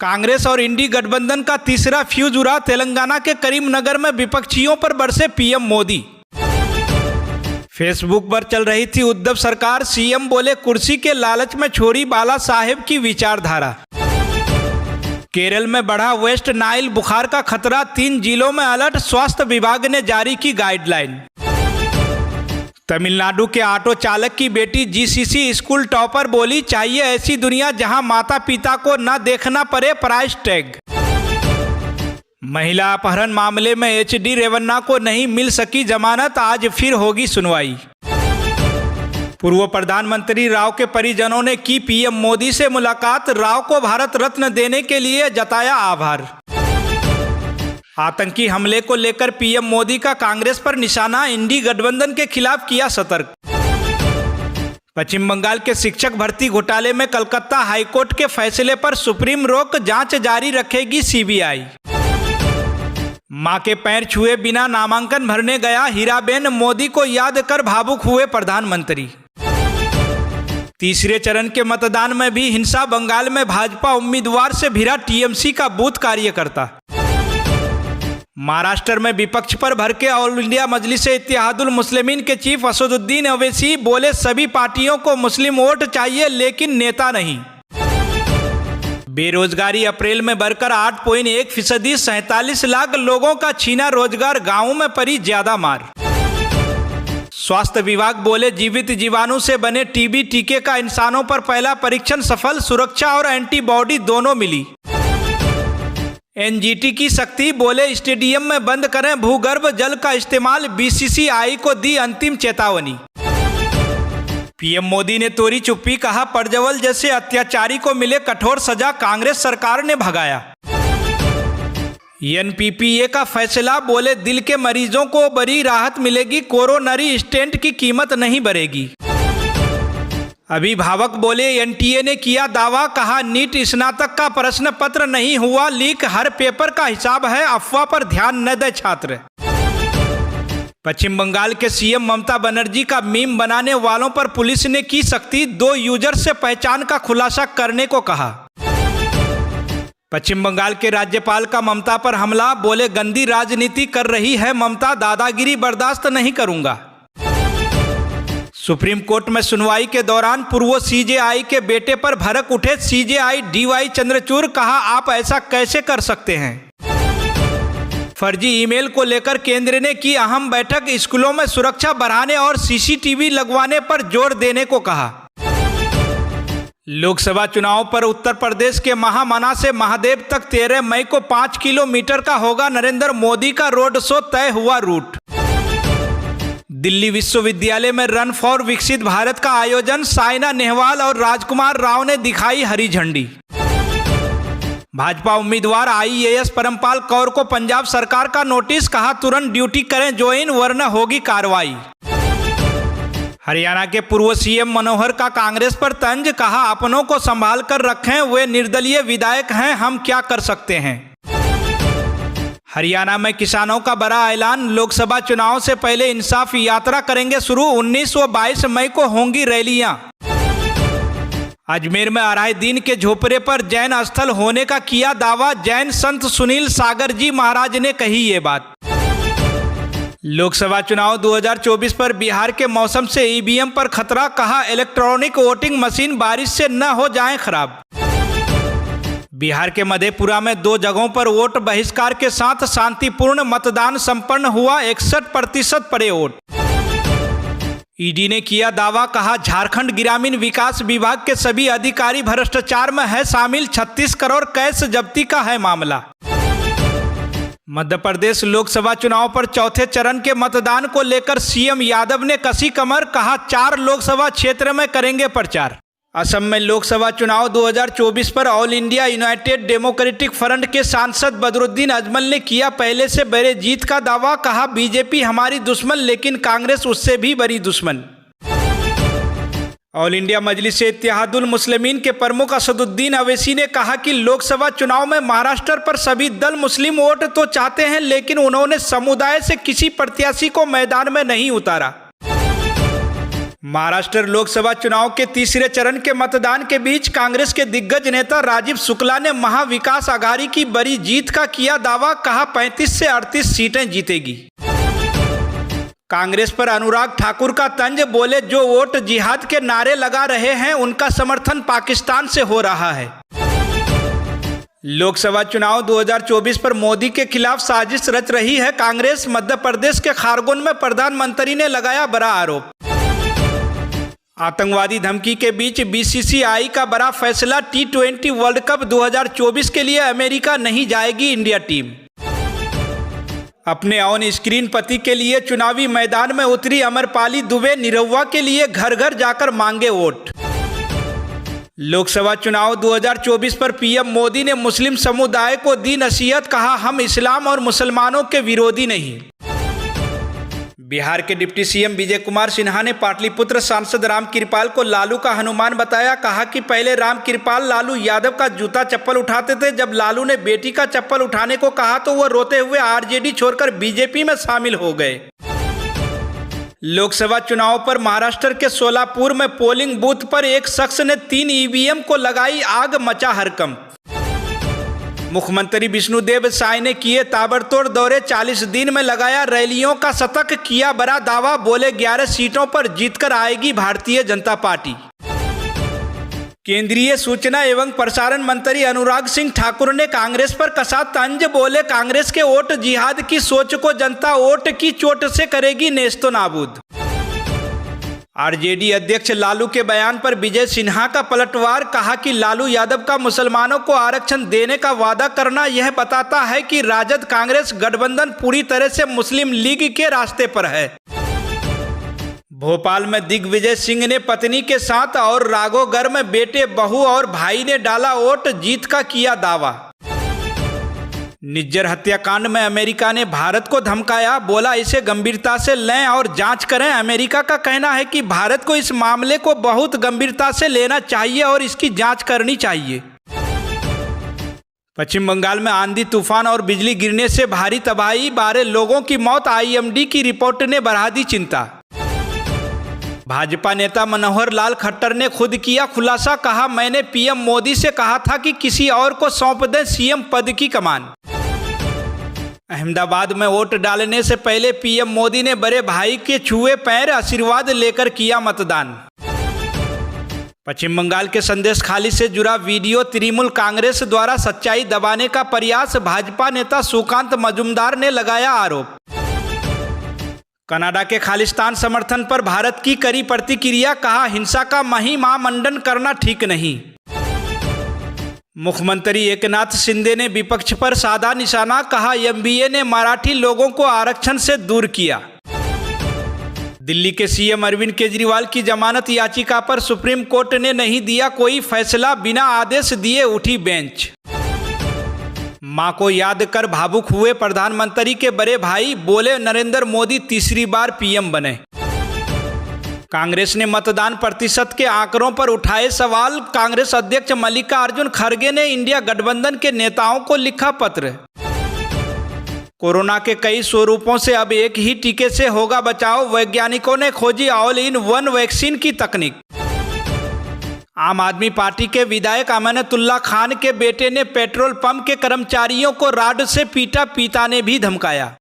कांग्रेस और इंडी गठबंधन का तीसरा फ्यूज उड़ा। तेलंगाना के करीमनगर में विपक्षियों पर बरसे पीएम मोदी। फेसबुक पर चल रही थी उद्धव सरकार, सीएम बोले कुर्सी के लालच में छोड़ी बाला साहेब की विचारधारा। केरल में बढ़ा वेस्ट नाइल बुखार का खतरा, 3 जिलों में अलर्ट, स्वास्थ्य विभाग ने जारी की गाइडलाइन। तमिलनाडु के ऑटो चालक की बेटी जीसीसी स्कूल टॉपर बोली, चाहिए ऐसी दुनिया जहां माता पिता को न देखना पड़े प्राइस टैग। महिला अपहरण मामले में एचडी रेवन्ना को नहीं मिल सकी जमानत, आज फिर होगी सुनवाई। पूर्व प्रधानमंत्री राव के परिजनों ने की पीएम मोदी से मुलाकात, राव को भारत रत्न देने के लिए जताया आभार। आतंकी हमले को लेकर पीएम मोदी का कांग्रेस पर निशाना, इंडी गठबंधन के खिलाफ किया सतर्क। पश्चिम बंगाल के शिक्षक भर्ती घोटाले में कलकत्ता हाईकोर्ट के फैसले पर सुप्रीम रोक, जांच जारी रखेगी सीबीआई। मां के पैर छुए बिना नामांकन भरने गया हीराबेन, मोदी को याद कर भावुक हुए प्रधानमंत्री। तीसरे चरण के मतदान में भी हिंसा, बंगाल में भाजपा उम्मीदवार से भिड़ा टीएमसी का बूथ कार्यकर्ता। महाराष्ट्र में विपक्ष पर भड़के ऑल इंडिया मजलिस-ए-इत्तेहादुल मुस्लिमीन के चीफ असदुद्दीन ओवैसी, बोले सभी पार्टियों को मुस्लिम वोट चाहिए लेकिन नेता नहीं। बेरोजगारी अप्रैल में बढ़कर 8.1%, 47 लाख लोगों का छीना रोजगार, गांवों में पड़ी ज्यादा मार। स्वास्थ्य विभाग बोले जीवित जीवाणु से बने टीबी टीके का इंसानों पर पहला परीक्षण सफल, सुरक्षा और एंटीबॉडी दोनों मिली। एनजीटी की शक्ति, बोले स्टेडियम में बंद करें भूगर्भ जल का इस्तेमाल, बीसीसीआई को दी अंतिम चेतावनी। पीएम मोदी ने तोड़ी चुप्पी, कहा प्रज्वल जैसे अत्याचारी को मिले कठोर सजा, कांग्रेस सरकार ने भगाया। एनपीपीए का फैसला, बोले दिल के मरीजों को बड़ी राहत मिलेगी, कोरोनरी स्टेंट की कीमत नहीं बढ़ेगी। अभिभावक बोले एनटीए ने किया दावा, कहा नीट स्नातक का प्रश्न पत्र नहीं हुआ लीक, हर पेपर का हिसाब है, अफवाह पर ध्यान न दे छात्र। पश्चिम बंगाल के सीएम ममता बनर्जी का मीम बनाने वालों पर पुलिस ने की सख्ती, 2 यूजर से पहचान का खुलासा करने को कहा। पश्चिम बंगाल के राज्यपाल का ममता पर हमला, बोले गंदी राजनीति कर रही है ममता, दादागिरी बर्दाश्त नहीं करूंगा। सुप्रीम कोर्ट में सुनवाई के दौरान पूर्व सीजेआई के बेटे पर भड़क उठे सीजेआई डीवाई चंद्रचूड़, कहा आप ऐसा कैसे कर सकते हैं। फर्जी ईमेल को लेकर केंद्र ने की अहम बैठक, स्कूलों में सुरक्षा बढ़ाने और सीसीटीवी लगवाने पर जोर देने को कहा। लोकसभा चुनाव पर उत्तर प्रदेश के महामना से महादेव तक 13 मई को 5 किलोमीटर का होगा नरेंद्र मोदी का रोड शो, तय हुआ रूट। दिल्ली विश्वविद्यालय में रन फॉर विकसित भारत का आयोजन, साइना नेहवाल और राजकुमार राव ने दिखाई हरी झंडी। भाजपा उम्मीदवार आईएएस परमपाल कौर को पंजाब सरकार का नोटिस, कहा तुरंत ड्यूटी करें ज्वाइन वरना होगी कार्रवाई। हरियाणा के पूर्व सीएम मनोहर का कांग्रेस पर तंज, कहा अपनों को संभाल कर रखें, वे निर्दलीय विधायक हैं, हम क्या कर सकते हैं। हरियाणा में किसानों का बड़ा ऐलान, लोकसभा चुनाव से पहले इंसाफ यात्रा करेंगे शुरू, 19 व 22 मई को होंगी रैलियां। अजमेर में 2.5 दिन के झोपड़े पर जैन स्थल होने का किया दावा, जैन संत सुनील सागर जी महाराज ने कही ये बात। लोकसभा चुनाव 2024 पर बिहार के मौसम से ईवीएम पर खतरा, कहा इलेक्ट्रॉनिक वोटिंग मशीन बारिश से न हो जाएं खराब। बिहार के मधेपुरा में 2 जगहों पर वोट बहिष्कार के साथ शांतिपूर्ण मतदान संपन्न हुआ, 61% पड़े वोट। ईडी ने किया दावा, कहा झारखंड ग्रामीण विकास विभाग के सभी अधिकारी भ्रष्टाचार में है शामिल, 36 करोड़ कैश जब्ती का है मामला। मध्य प्रदेश लोकसभा चुनाव पर चौथे चरण के मतदान को लेकर सीएम यादव ने कसी कमर, कहा 4 लोकसभा क्षेत्र में करेंगे प्रचार। असम में लोकसभा चुनाव 2024 पर all India United democratic front के सांसद बदरुद्दीन अजमल ने किया पहले से बड़े जीत का दावा, कहा बीजेपी हमारी दुश्मन लेकिन कांग्रेस उससे भी बड़ी दुश्मन। ऑल इंडिया मजलिस-ए-इत्तेहादुल मुस्लिमीन के प्रमुख असदुद्दीन ओवैसी ने कहा कि लोकसभा चुनाव में महाराष्ट्र पर सभी दल मुस्लिम वोट तो चाहते हैं लेकिन उन्होंने समुदाय से किसी प्रत्याशी को मैदान में नहीं उतारा। महाराष्ट्र लोकसभा चुनाव के तीसरे चरण के मतदान के बीच कांग्रेस के दिग्गज नेता राजीव शुक्ला ने महाविकास आघाड़ी की बड़ी जीत का किया दावा, कहा 35 से 38 सीटें जीतेगी। कांग्रेस पर अनुराग ठाकुर का तंज, बोले जो वोट जिहाद के नारे लगा रहे हैं उनका समर्थन पाकिस्तान से हो रहा है। लोकसभा चुनाव 2024 पर मोदी के खिलाफ साजिश रच रही है कांग्रेस, मध्य प्रदेश के खारगोन में प्रधानमंत्री ने लगाया बड़ा आरोप। आतंकवादी धमकी के बीच बीसीसीआई का बड़ा फैसला, T20 वर्ल्ड कप 2024 के लिए अमेरिका नहीं जाएगी इंडिया टीम। अपने ऑन स्क्रीन पति के लिए चुनावी मैदान में उतरी अमरपाली दुबे, निरहुआ के लिए घर घर जाकर मांगे वोट। लोकसभा चुनाव 2024 पर पीएम मोदी ने मुस्लिम समुदाय को दी नसीहत, कहा हम इस्लाम और मुसलमानों के विरोधी नहीं। बिहार के डिप्टी सीएम विजय कुमार सिन्हा ने पाटलिपुत्र सांसद राम कृपाल को लालू का हनुमान बताया, कहा कि पहले राम कृपाल लालू यादव का जूता चप्पल उठाते थे, जब लालू ने बेटी का चप्पल उठाने को कहा तो वह रोते हुए आरजेडी छोड़कर बीजेपी में शामिल हो गए। लोकसभा चुनाव पर महाराष्ट्र के सोलापुर में पोलिंग बूथ पर एक शख्स ने 3 ईवीएम को लगाई आग, मचा हड़कंप। मुख्यमंत्री विष्णुदेव साय ने किए ताबड़तोड़ दौरे, 40 दिन में लगाया रैलियों का शतक, किया बड़ा दावा, बोले 11 सीटों पर जीतकर आएगी भारतीय जनता पार्टी। केंद्रीय सूचना एवं प्रसारण मंत्री अनुराग सिंह ठाकुर ने कांग्रेस पर कसा तंज, बोले कांग्रेस के वोट जिहाद की सोच को जनता वोट की चोट से करेगी नेस्तो नाबूद। आरजेडी अध्यक्ष लालू के बयान पर विजय सिन्हा का पलटवार, कहा कि लालू यादव का मुसलमानों को आरक्षण देने का वादा करना यह बताता है कि राजद कांग्रेस गठबंधन पूरी तरह से मुस्लिम लीग के रास्ते पर है। भोपाल में दिग्विजय सिंह ने पत्नी के साथ और राघोगढ़ में बेटे, बहू और भाई ने डाला वोट, जीत का किया दावा। निज्जर हत्याकांड में अमेरिका ने भारत को धमकाया, बोला इसे गंभीरता से लें और जांच करें। अमेरिका का कहना है कि भारत को इस मामले को बहुत गंभीरता से लेना चाहिए और इसकी जांच करनी चाहिए। पश्चिम बंगाल में आंधी तूफान और बिजली गिरने से भारी तबाही, 12 लोगों की मौत, आईएमडी की रिपोर्ट ने बढ़ा दी चिंता। भाजपा नेता मनोहर लाल खट्टर ने खुद किया खुलासा, कहा मैंने पीएम मोदी से कहा था कि किसी और को सौंप दें सीएम पद की कमान। अहमदाबाद में वोट डालने से पहले पीएम मोदी ने बड़े भाई के छुए पैर, आशीर्वाद लेकर किया मतदान। पश्चिम बंगाल के संदेश खाली से जुड़ा वीडियो, तृणमूल कांग्रेस द्वारा सच्चाई दबाने का प्रयास, भाजपा नेता सुकांत मजूमदार ने लगाया आरोप। कनाडा के खालिस्तान समर्थन पर भारत की कड़ी प्रतिक्रिया, कहा हिंसा का महिमामंडन करना ठीक नहीं। मुख्यमंत्री एकनाथ शिंदे ने विपक्ष पर साधा निशाना, कहा एमबीए ने मराठी लोगों को आरक्षण से दूर किया। दिल्ली के सीएम अरविंद केजरीवाल की जमानत याचिका पर सुप्रीम कोर्ट ने नहीं दिया कोई फैसला, बिना आदेश दिए उठी बेंच। मां को याद कर भावुक हुए प्रधानमंत्री के बड़े भाई, बोले नरेंद्र मोदी तीसरी बार पीएम बने। कांग्रेस ने मतदान प्रतिशत के आंकड़ों पर उठाए सवाल, कांग्रेस अध्यक्ष मल्लिकार्जुन खड़गे ने इंडिया गठबंधन के नेताओं को लिखा पत्र। कोरोना के कई स्वरूपों से अब एक ही टीके से होगा बचाव, वैज्ञानिकों ने खोजी ऑल इन वन वैक्सीन की तकनीक। आम आदमी पार्टी के विधायक अमानतुल्लाह खान के बेटे ने पेट्रोल पंप के कर्मचारियों को राड से पीटा, पिता ने भी धमकाया।